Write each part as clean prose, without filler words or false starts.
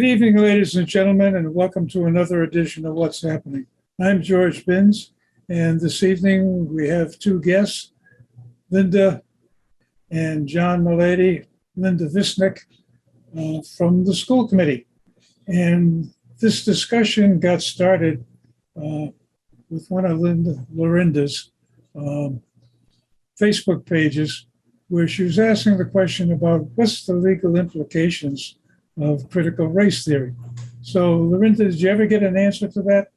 Good evening, ladies and gentlemen, and welcome to another edition of What's Happening. I'm George Binns, and this evening we have two guests, Linda and John Mullady, Lorinda Visnick from the school committee. And this discussion got started with one of Lorinda's Facebook pages, where she was asking the question about what's the legal implications of critical race theory. So, Lorinda, did you ever get an answer to that?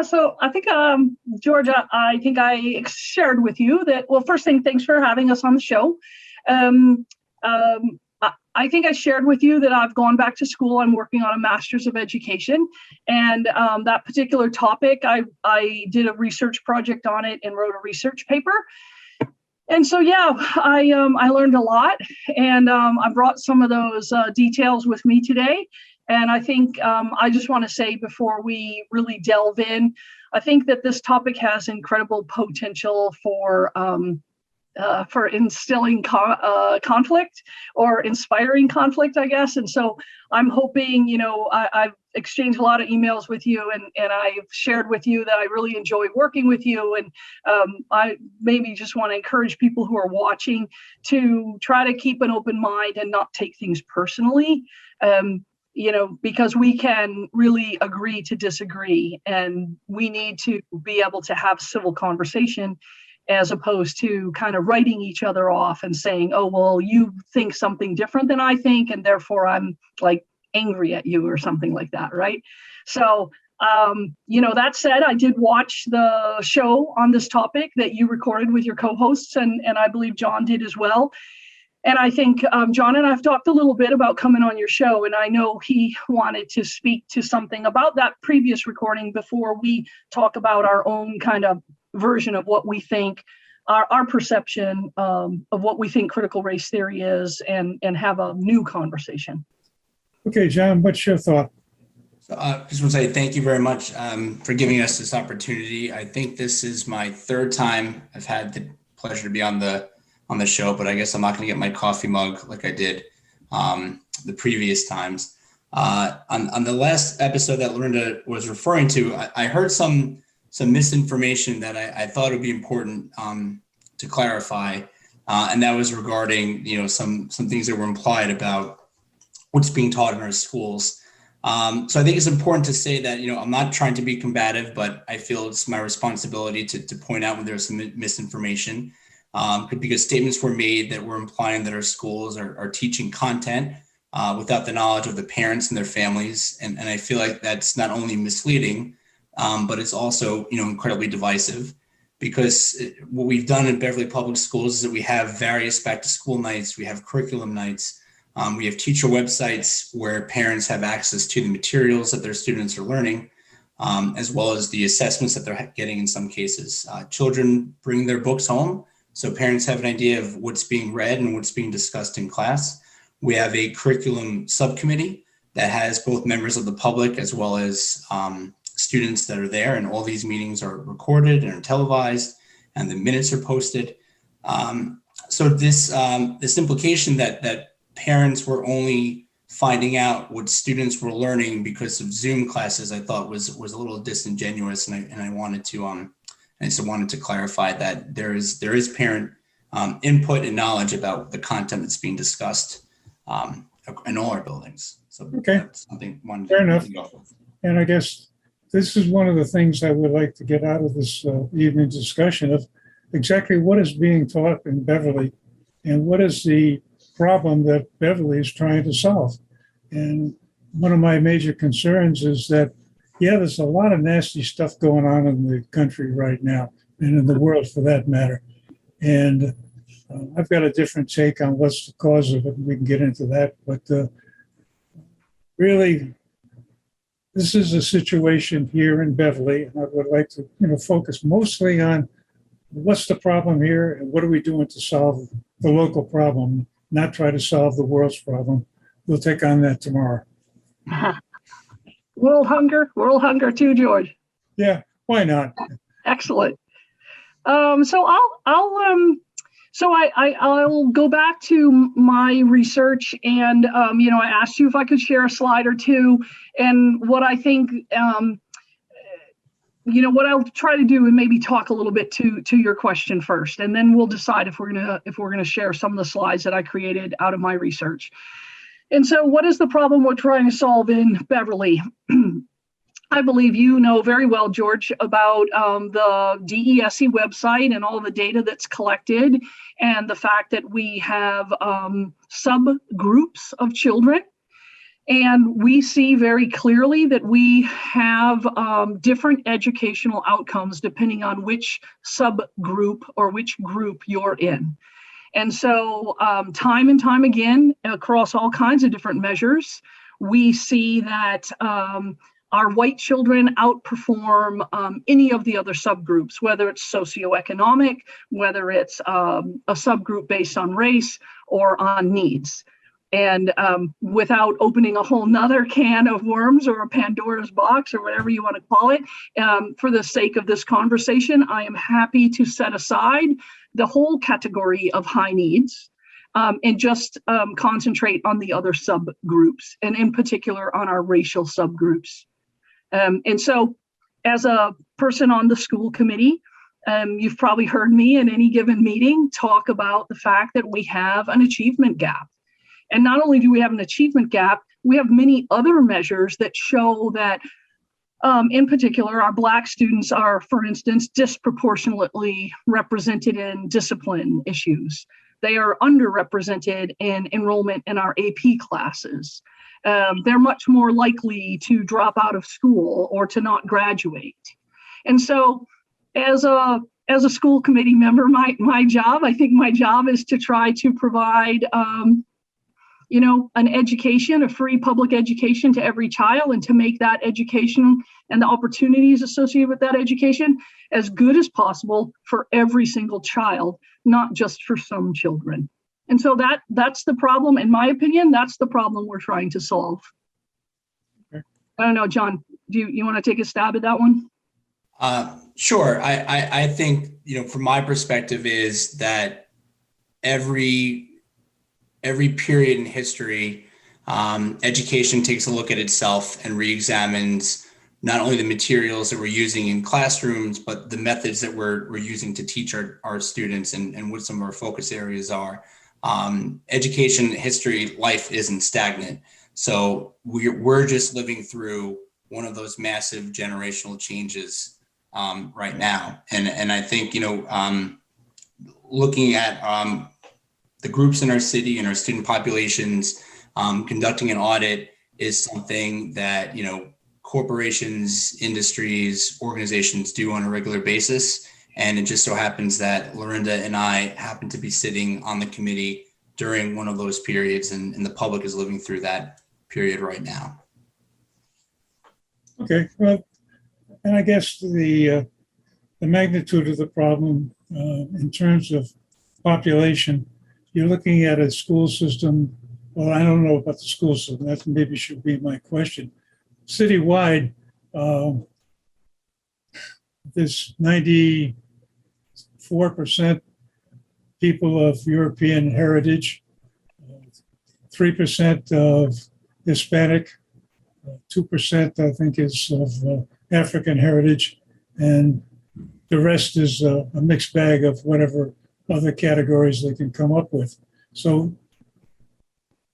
So I think, Georgia, I think I shared with you that, well, first thing, thanks for having us on the show. I think I shared with you that I've gone back to school. I'm working on a master's of education. And that particular topic, I did a research project on it and wrote a research paper. And so, I learned a lot, and I brought some of those details with me today. And I think I just want to say before we really delve in, I think that this topic has incredible potential for instilling conflict or inspiring conflict, I guess. And so I'm hoping, I've exchanged a lot of emails with you, and I've shared with you that I really enjoy working with you. And I maybe just want to encourage people who are watching to try to keep an open mind and not take things personally. Because we can really agree to disagree, and we need to be able to have civil conversation as opposed to kind of writing each other off and saying, oh, well, you think something different than I think, and therefore I'm like angry at you or something like that, right? So, that said, I did watch the show on this topic that you recorded with your co-hosts, and I believe John did as well. And I think John and I have talked a little bit about coming on your show, and I know he wanted to speak to something about that previous recording before we talk about our own kind of version of what we think, our perception of what we think critical race theory is, and have a new conversation. Okay, John, what's your thought? So I just want to say thank you very much for giving us this opportunity. I think this is my third time I've had the pleasure to be on the show, but I guess I'm not going to get my coffee mug like I did the previous times. On the last episode that Lorinda was referring to, I heard some misinformation that I thought would be important to clarify, and that was regarding some things that were implied about what's being taught in our schools. So I think it's important to say that I'm not trying to be combative, but I feel it's my responsibility to point out when there's some misinformation. Because statements were made that were implying that our schools are teaching content without the knowledge of the parents and their families. And I feel like that's not only misleading, but it's also, incredibly divisive, because what we've done in Beverly Public Schools is that we have various back to school nights, we have curriculum nights, we have teacher websites where parents have access to the materials that their students are learning, as well as the assessments that they're getting in some cases. Children bring their books home, so parents have an idea of what's being read and what's being discussed in class. We have a curriculum subcommittee that has both members of the public as well as students that are there, and all these meetings are recorded and are televised, and the minutes are posted. So this implication that parents were only finding out what students were learning because of Zoom classes, I thought was a little disingenuous, and I wanted to I just wanted to clarify that there is parent input and knowledge about the content that's being discussed in all our buildings. So okay, that's something one. Fair enough. And I guess this is one of the things I would like to get out of this evening's discussion of exactly what is being taught in Beverly and what is the problem that Beverly is trying to solve. And one of my major concerns is that, there's a lot of nasty stuff going on in the country right now, and in the world for that matter. And I've got a different take on what's the cause of it, and we can get into that. But really, this is a situation here in Beverly, and I would like to focus mostly on what's the problem here and what are we doing to solve the local problem, not try to solve the world's problem. We'll take on that tomorrow. World hunger too, George. Yeah, why not? Excellent. So I'll So I'll go back to my research, and I asked you if I could share a slide or two, and what I think, what I'll try to do is maybe talk a little bit to your question first, and then we'll decide if we're gonna share some of the slides that I created out of my research. And so, what is the problem we're trying to solve in Beverly? I believe you know very well, George, about the DESE website and all the data that's collected, and the fact that we have subgroups of children. And we see very clearly that we have different educational outcomes depending on which subgroup or which group you're in. And so time and time again, across all kinds of different measures, we see that our white children outperform any of the other subgroups, whether it's socioeconomic, whether it's a subgroup based on race or on needs. And without opening a whole nother can of worms or a Pandora's box or whatever you want to call it, for the sake of this conversation, I am happy to set aside the whole category of high needs and just concentrate on the other subgroups, and in particular on our racial subgroups. And so as a person on the school committee, you've probably heard me in any given meeting talk about the fact that we have an achievement gap. And not only do we have an achievement gap, we have many other measures that show that, in particular, our Black students are, for instance, disproportionately represented in discipline issues. They are underrepresented in enrollment in our AP classes. They're much more likely to drop out of school or to not graduate. And so as a school committee member, my job is to try to provide an education, a free public education to every child, and to make that education and the opportunities associated with that education as good as possible for every single child, not just for some children. And so that's the problem, in my opinion. That's the problem we're trying to solve. Okay. I don't know, John, do you want to take a stab at that one? Sure. I think, from my perspective is that every period in history, education takes a look at itself and re-examines not only the materials that we're using in classrooms, but the methods that we're using to teach our students and what some of our focus areas are. Education, history, life isn't stagnant. So we're just living through one of those massive generational changes right now. And I think, looking at the groups in our city and our student populations, conducting an audit is something that, corporations, industries, organizations do on a regular basis. And it just so happens that Lorinda and I happen to be sitting on the committee during one of those periods, and the public is living through that period right now. Okay, well, and I guess the magnitude of the problem in terms of population, you're looking at a school system. Well, I don't know about the school system. That maybe should be my question. Citywide, there's 94% people of European heritage, 3% of Hispanic, 2% I think is of African heritage, and the rest is a mixed bag of whatever other categories they can come up with. So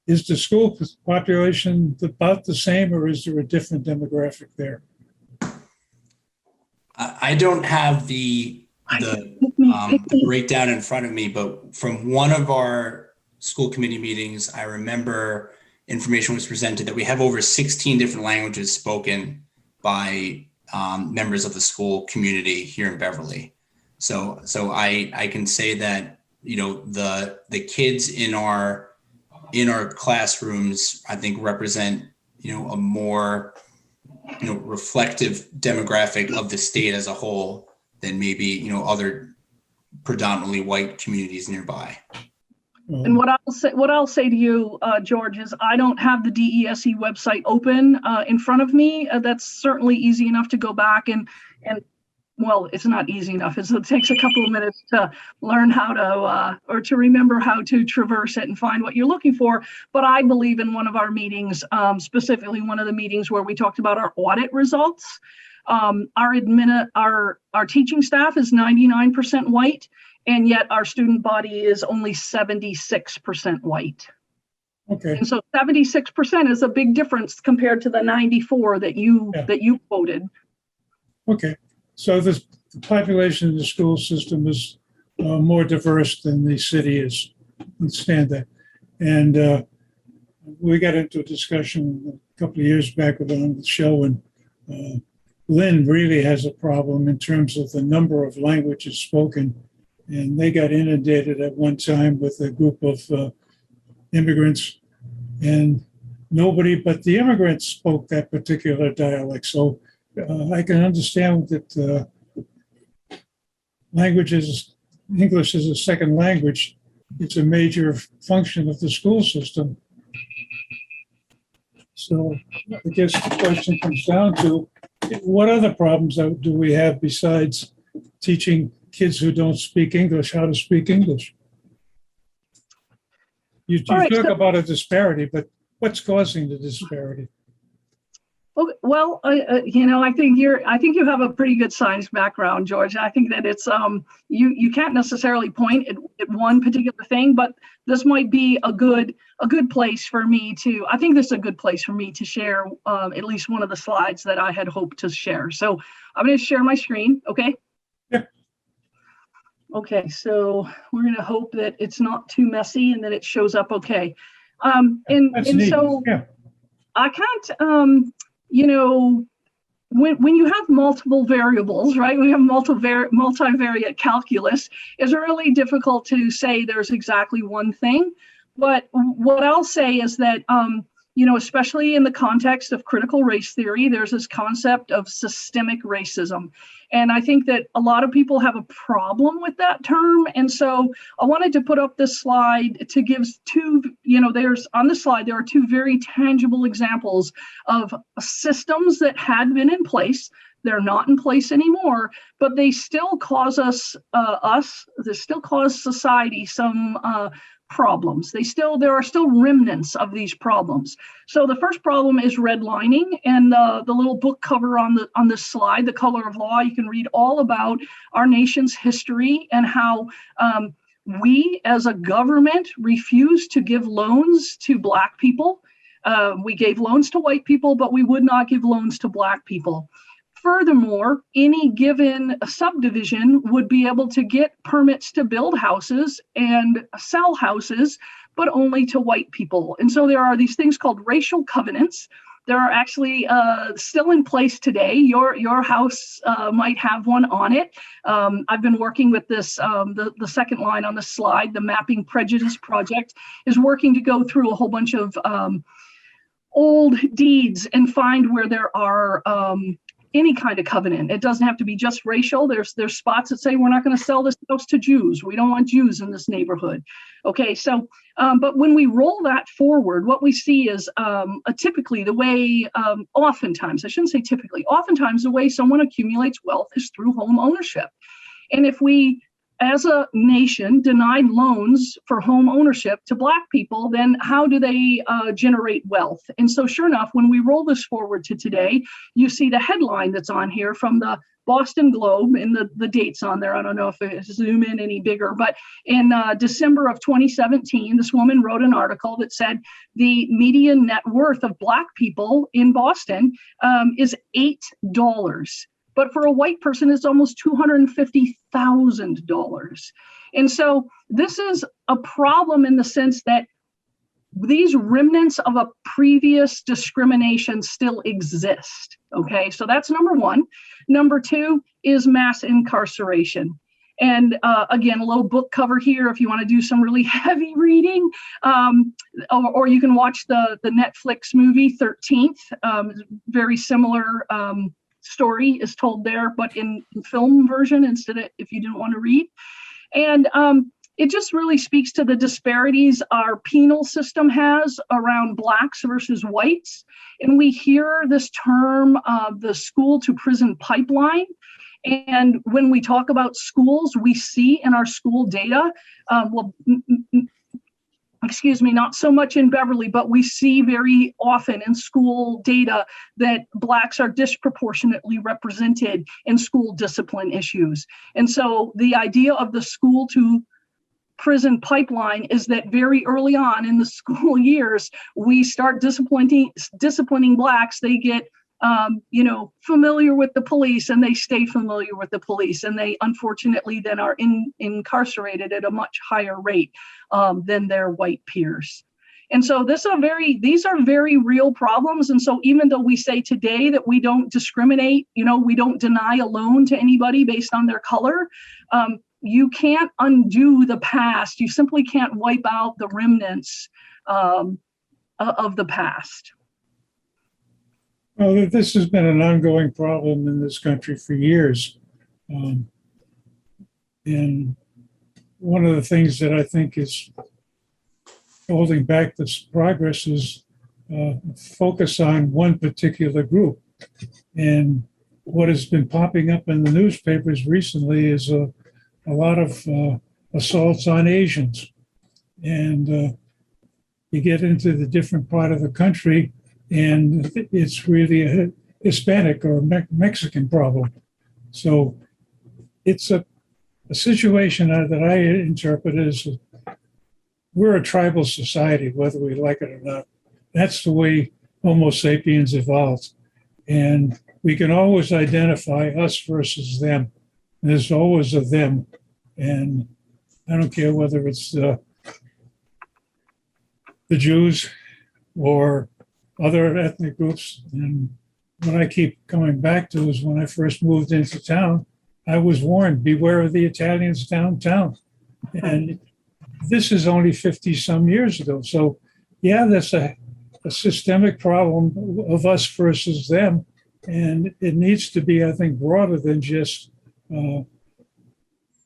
is the school population about the same, or is there a different demographic there? I don't have the breakdown in front of me, but from one of our school committee meetings, I remember information was presented that we have over 16 different languages spoken by members of the school community here in Beverly. So I can say that, the kids in our classrooms, I think, represent, a more, reflective demographic of the state as a whole than maybe, other predominantly white communities nearby. And what I'll say to you, George, is I don't have the DESE website open in front of me. That's certainly easy enough to go back and well, it's not easy enough. It takes a couple of minutes to learn how to, or to remember how to traverse it and find what you're looking for. But I believe in one of our meetings, specifically one of the meetings where we talked about our audit results. Our teaching staff is 99% white, and yet our student body is only 76% white. Okay. And so 76% is a big difference compared to the 94 that you quoted. Okay. So the population of the school system is more diverse than the city is. Understand that. And we got into a discussion a couple of years back on the show, and Lynn really has a problem in terms of the number of languages spoken. And they got inundated at one time with a group of immigrants, and nobody but the immigrants spoke that particular dialect. So I can understand that English is a second language. It's a major function of the school system. So I guess the question comes down to, what other problems do we have besides teaching kids who don't speak English how to speak English? You talk about a disparity, but what's causing the disparity? Okay, well, I think you have a pretty good science background, George. I think that it's you can't necessarily point at one particular thing, but this might be a good place for me to. I think this is a good place for me to share at least one of the slides that I had hoped to share. So I'm going to share my screen. Okay. Yeah. Okay. So we're going to hope that it's not too messy and that it shows up okay. So yeah. I can't. When you have multiple variables, right? We have multivariate calculus. It's really difficult to say there's exactly one thing. But what I'll say is that, especially in the context of critical race theory, there's this concept of systemic racism. And I think that a lot of people have a problem with that term. And so I wanted to put up this slide to give two, on the slide, there are two very tangible examples of systems that had been in place. They're not in place anymore, but they still cause they still cause society some problems. There are still remnants of these problems. So the first problem is redlining, and the little book cover on this slide, The Color of Law, you can read all about our nation's history and how we as a government refused to give loans to Black people. We gave loans to white people, but we would not give loans to Black people. Furthermore, any given subdivision would be able to get permits to build houses and sell houses, but only to white people. And so there are these things called racial covenants. There are actually still in place today. Your house might have one on it. I've been working with this, the second line on the slide, the Mapping Prejudice Project, is working to go through a whole bunch of old deeds and find where there are any kind of covenant. It doesn't have to be just racial. There's spots that say we're not going to sell this house to Jews. We don't want Jews in this neighborhood. Okay, so but when we roll that forward, what we see is typically the way, oftentimes, I shouldn't say typically, oftentimes the way someone accumulates wealth is through home ownership. And if we, as a nation, denied loans for home ownership to Black people, then how do they generate wealth? And so sure enough, when we roll this forward to today, you see the headline that's on here from the Boston Globe, and the dates on there. I don't know if it zoom in any bigger, but in December of 2017, this woman wrote an article that said the median net worth of Black people in Boston is $8. But for a white person, it's almost $250,000. And so this is a problem in the sense that these remnants of a previous discrimination still exist. Okay, so that's number one. Number two is mass incarceration. And again, a little book cover here if you want to do some really heavy reading, or you can watch the Netflix movie 13th, very similar story is told there, but in film version instead of if you didn't want to read. And it just really speaks to the disparities our penal system has around Blacks versus whites. And we hear this term, the school to prison pipeline. And when we talk about schools, we see in our school data, excuse me, not so much in Beverly, but we see very often in school data that Blacks are disproportionately represented in school discipline issues. And so the idea of the school to prison pipeline is that very early on in the school years, we start disciplining Blacks. They get familiar with the police, and they stay familiar with the police, and they unfortunately then are incarcerated at a much higher rate than their white peers. And so these are very real problems. And so even though we say today that we don't discriminate, we don't deny a loan to anybody based on their color, you can't undo the past. You simply can't wipe out the remnants of the past. Well, this has been an ongoing problem in this country for years. And one of the things that I think is holding back this progress is focus on one particular group. And what has been popping up in the newspapers recently is a lot of assaults on Asians. And you get into the different part of the country, and it's really a Hispanic or Mexican problem. So it's a situation that I interpret as we're a tribal society, whether we like it or not. That's the way Homo sapiens evolved. And we can always identify us versus them. There's always a them. And I don't care whether it's the Jews or other ethnic groups. And what I keep coming back to is when I first moved into town, I was warned, beware of the Italians downtown. And this is only 50 some years ago. So yeah, that's a systemic problem of us versus them. And it needs to be, I think, broader than just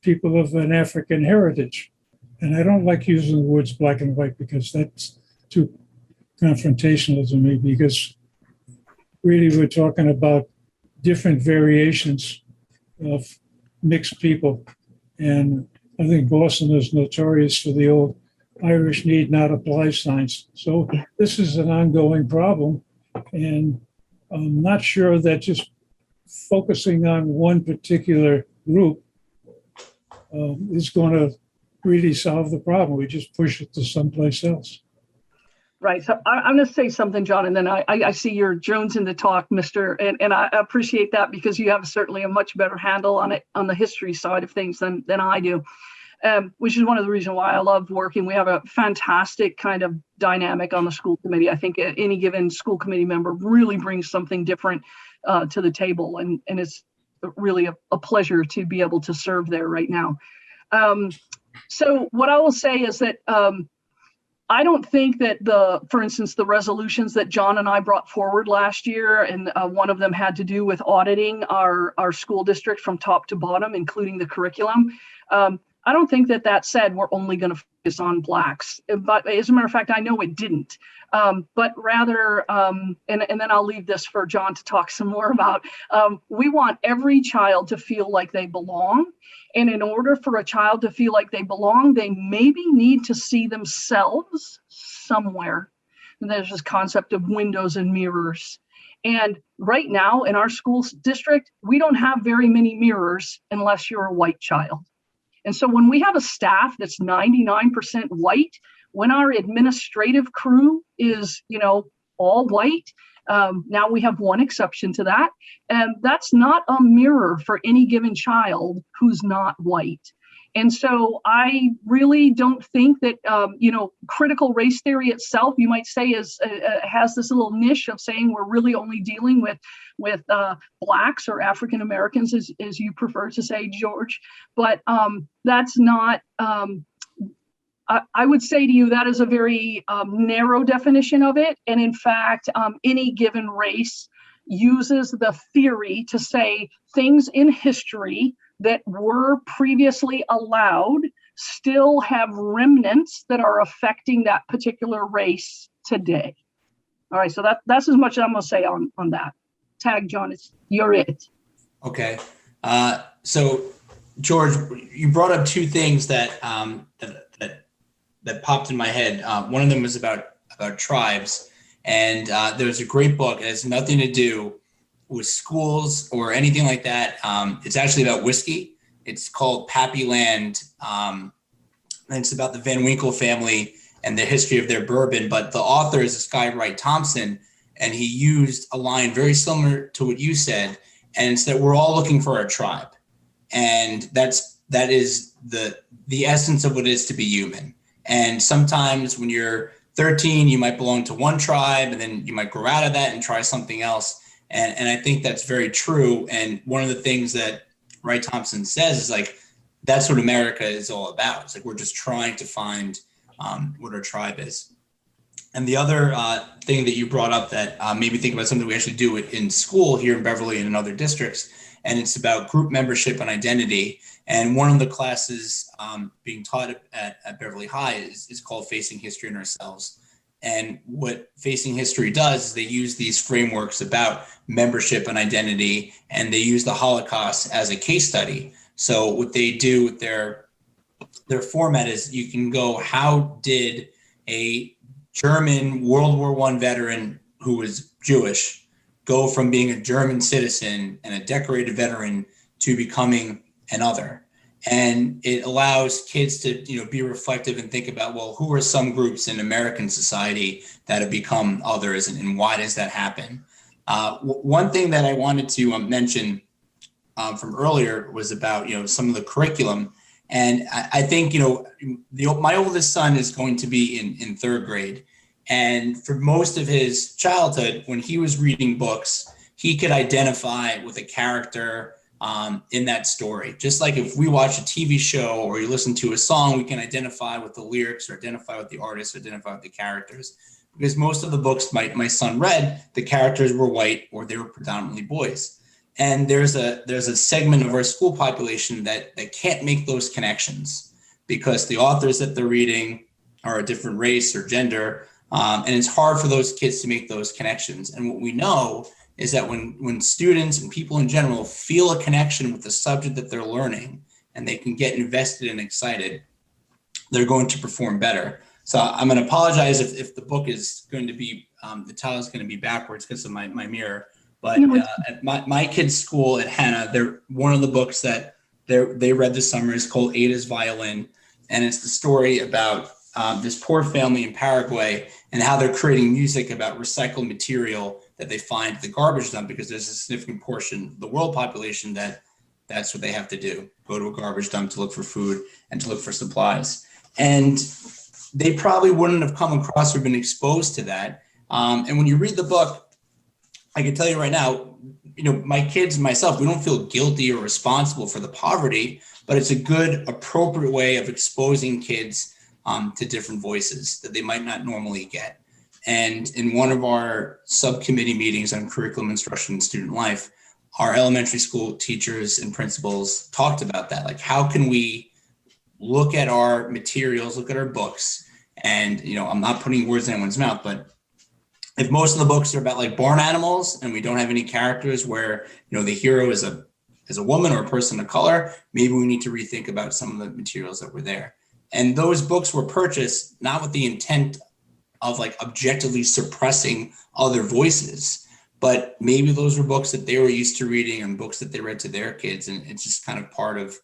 people of an African heritage. And I don't like using the words black and white because that's too confrontational to me, because really we're talking about different variations of mixed people. And I think Boston is notorious for the old Irish need not apply signs. So this is an ongoing problem. And I'm not sure that just focusing on one particular group is going to really solve the problem. We just push it to someplace else. Right. So I'm going to say something, John, and then I see you're jonesing to talk, Mr. And I appreciate that because you have certainly a much better handle on it, on the history side of things than I do, which is one of the reasons why I love working. We have a fantastic kind of dynamic on the school committee. I think any given school committee member really brings something different to the table, and it's really a pleasure to be able to serve there right now. So what I will say is that I don't think that for instance, the resolutions that John and I brought forward last year, and one of them had to do with auditing our school district from top to bottom, including the curriculum. I don't think that said we're only going to focus on Blacks, but as a matter of fact, I know it didn't. But rather, and then I'll leave this for John to talk some more about, we want every child to feel like they belong. And in order for a child to feel like they belong, they maybe need to see themselves somewhere. And there's this concept of windows and mirrors. And right now in our school district, we don't have very many mirrors unless you're a white child. And so when we have a staff that's 99% white, when our administrative crew is, all white, now we have one exception to that, and that's not a mirror for any given child who's not white. And so I really don't think that, critical race theory itself, you might say, has this little niche of saying we're really only dealing with Blacks or African Americans, as you prefer to say, George. But that's not, I would say to you, that is a very narrow definition of it. And in fact, any given race uses the theory to say things in history that were previously allowed still have remnants that are affecting that particular race today. All right, so that's as much as I'm going to say on that. Tag, John, you're it. Okay. So, George, you brought up two things that that popped in my head. One of them was about tribes, and there's a great book. It has nothing to do with schools or anything like that. It's actually about whiskey. It's called Pappy Land, and it's about the Van Winkle family and the history of their bourbon. But the author is this guy, Wright Thompson, and he used a line very similar to what you said, and it's that we're all looking for our tribe. And that is the essence of what it is to be human. And sometimes when you're 13, you might belong to one tribe, and then you might grow out of that and try something else. And I think that's very true. And one of the things that Wright Thompson says is like, that's what America is all about. It's like, we're just trying to find what our tribe is. And the other thing that you brought up that made me think about something we actually do in school here in Beverly and in other districts, and it's about group membership and identity. And one of the classes being taught at Beverly High is called Facing History and Ourselves. And what Facing History does is they use these frameworks about membership and identity, and they use the Holocaust as a case study. So what they do with their format is you can go, how did a German World War I veteran who was Jewish go from being a German citizen and a decorated veteran to becoming an other? And it allows kids to, be reflective and think about, well, who are some groups in American society that have become others, and why does that happen? One thing that I wanted to mention from earlier was about, some of the curriculum. And I think, my oldest son is going to be in third grade. And for most of his childhood, when he was reading books, he could identify with a character in that story. Just like if we watch a TV show or you listen to a song, we can identify with the lyrics or identify with the artists, or identify with the characters. Because most of the books my son read, the characters were white or they were predominantly boys. And there's a segment of our school population that can't make those connections because the authors that they're reading are a different race or gender. And it's hard for those kids to make those connections. And what we know is that when students and people in general feel a connection with the subject that they're learning and they can get invested and excited, they're going to perform better. So I'm going to apologize if the book is going to be, the title is going to be backwards because of my mirror. But at my kids' school at Hannah, one of the books that they read this summer is called Ada's Violin. And it's the story about this poor family in Paraguay and how they're creating music about recycled material that they find at the garbage dump, because there's a significant portion of the world population that's what they have to do, go to a garbage dump to look for food and to look for supplies. And they probably wouldn't have come across or been exposed to that. And when you read the book, I can tell you right now, my kids and myself, we don't feel guilty or responsible for the poverty, but it's a good, appropriate way of exposing kids to different voices that they might not normally get. And in one of our subcommittee meetings on curriculum instruction and student life, our elementary school teachers and principals talked about that. Like, how can we look at our materials, look at our books, and, I'm not putting words in anyone's mouth, but if most of the books are about like barn animals and we don't have any characters where, the hero is a woman or a person of color, maybe we need to rethink about some of the materials that were there. And those books were purchased not with the intent of like objectively suppressing other voices, but maybe those were books that they were used to reading and books that they read to their kids. And it's just kind of part of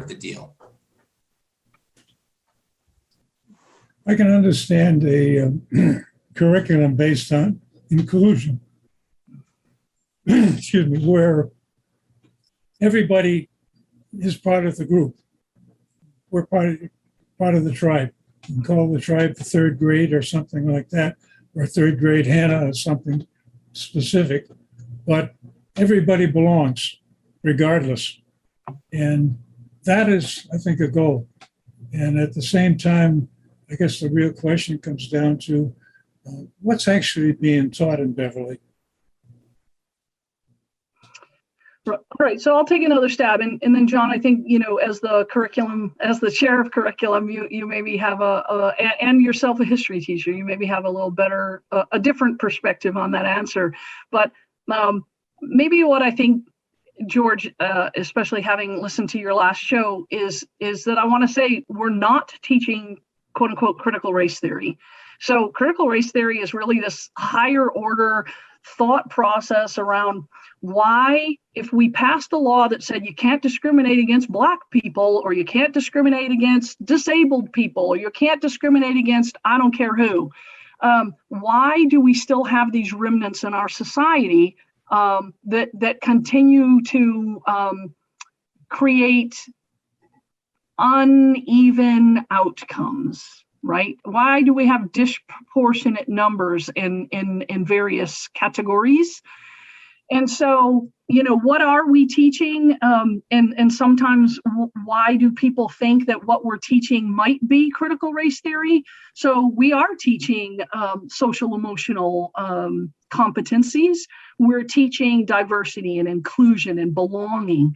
the deal. I can understand a curriculum based on inclusion, excuse me, where everybody is part of the group. We're part of the tribe. You can call the tribe the third grade or something like that, or third grade Hannah or something specific, but everybody belongs regardless. And that is, I think, a goal. And at the same time, I guess the real question comes down to what's actually being taught in Beverly. Right. So I'll take another stab. And then, John, I think, as the chair of curriculum, you maybe have and yourself a history teacher, you maybe have a little better, a different perspective on that answer. But maybe what I think George, especially having listened to your last show, is that I want to say we're not teaching quote unquote critical race theory. So critical race theory is really this higher order thought process around why, if we passed a law that said you can't discriminate against Black people, or you can't discriminate against disabled people, or you can't discriminate against I don't care who, why do we still have these remnants in our society that continue to create uneven outcomes? Right? Why do we have disproportionate numbers in various categories? And so, what are we teaching? And sometimes why do people think that what we're teaching might be critical race theory? So we are teaching social emotional competencies. We're teaching diversity and inclusion and belonging.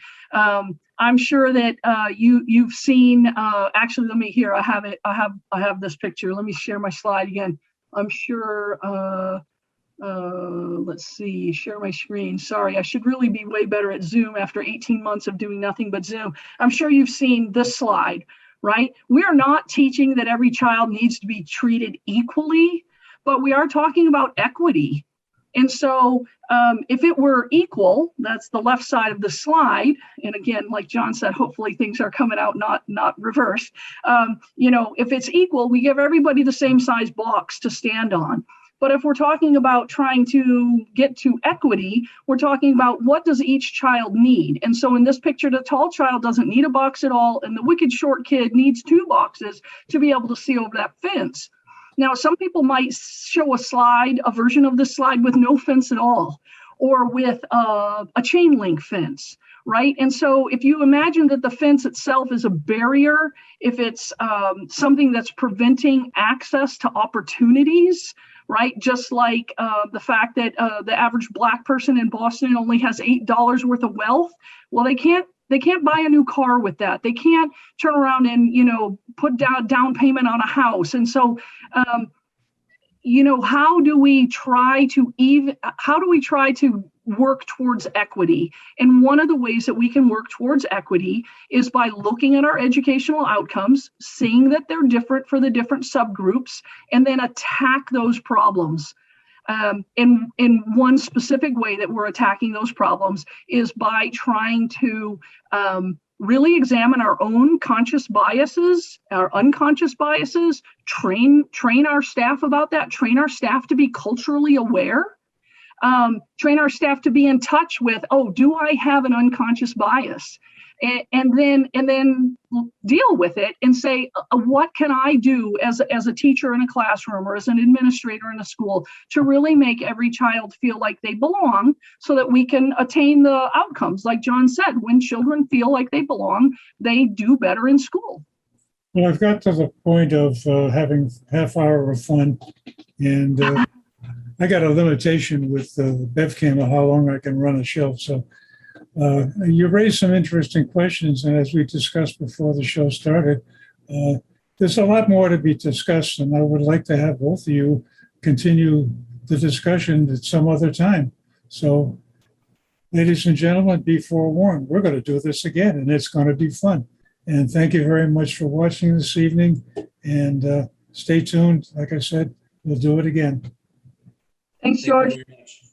I'm sure that you've seen. Actually, let me here. I have it. I have this picture. Let me share my slide again. I'm sure. Let's see. Share my screen. Sorry, I should really be way better at Zoom after 18 months of doing nothing but Zoom. I'm sure you've seen this slide, right? We are not teaching that every child needs to be treated equally, but we are talking about equity. And so if it were equal, that's the left side of the slide. And again, like John said, hopefully things are coming out not reversed. If it's equal, we give everybody the same size box to stand on. But if we're talking about trying to get to equity, we're talking about what does each child need? And so in this picture, the tall child doesn't need a box at all, and the wicked short kid needs 2 boxes to be able to see over that fence. Now, some people might show a version of this slide with no fence at all, or with a chain link fence, right? And so if you imagine that the fence itself is a barrier, if it's something that's preventing access to opportunities, right? Just like the fact that the average Black person in Boston only has $8 worth of wealth. Well, they can't buy a new car with that. They can't turn around and, put down payment on a house. And so, how do we try to work towards equity? And one of the ways that we can work towards equity is by looking at our educational outcomes, seeing that they're different for the different subgroups, and then attack those problems. In one specific way that we're attacking those problems is by trying to really examine our own conscious biases, our unconscious biases, train our staff about that, train our staff to be culturally aware, train our staff to be in touch with, do I have an unconscious bias? And then deal with it and say, what can I do as a teacher in a classroom or as an administrator in a school to really make every child feel like they belong, so that we can attain the outcomes. Like John said, when children feel like they belong, they do better in school. Well, I've got to the point of having half hour of fun, and I got a limitation with BevCam of how long I can run a show. So you raised some interesting questions, and as we discussed before the show started, there's a lot more to be discussed, and I would like to have both of you continue the discussion at some other time. So, ladies and gentlemen, be forewarned, we're going to do this again, and it's going to be fun. And thank you very much for watching this evening, and stay tuned. Like I said, we'll do it again. Thanks, George. Thank you very much.